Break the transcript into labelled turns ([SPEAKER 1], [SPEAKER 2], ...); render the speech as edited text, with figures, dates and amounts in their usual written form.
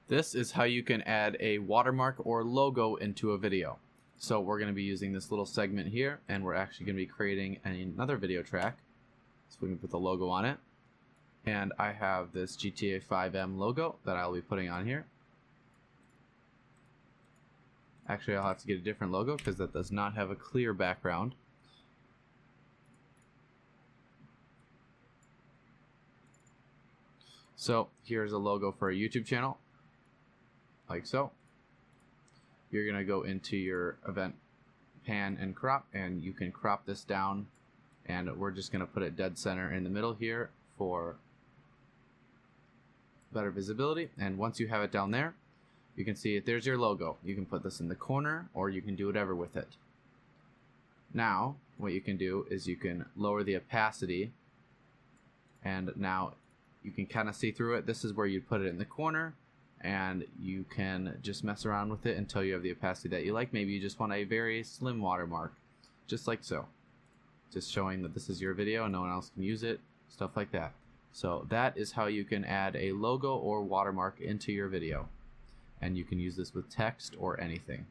[SPEAKER 1] This is how you can add a watermark or logo into a video. So we're going to be using this little segment here, and we're actually going to be creating another video track. So we can put the logo on it. And I have this GTA 5M logo that I'll be putting on here. Actually, I'll have to get a different logo because that does not have a clear background. So here's a logo for a YouTube channel, like so. You're going to go into your event pan and crop, and you can crop this down, and we're just going to put it dead center in the middle here for better visibility. And once you have it down there, you can see it. There's your logo. You can put this in the corner, or you can do whatever with it. Now what you can do is you can lower the opacity, and now you can kind of see through it. This is where you put it in the corner, and you can just mess around with it until you have the opacity that you like. Maybe you just want a very slim watermark, just like so. Just showing that this is your video and no one else can use it, stuff like that. So that is how you can add a logo or watermark into your video. And you can use this with text or anything.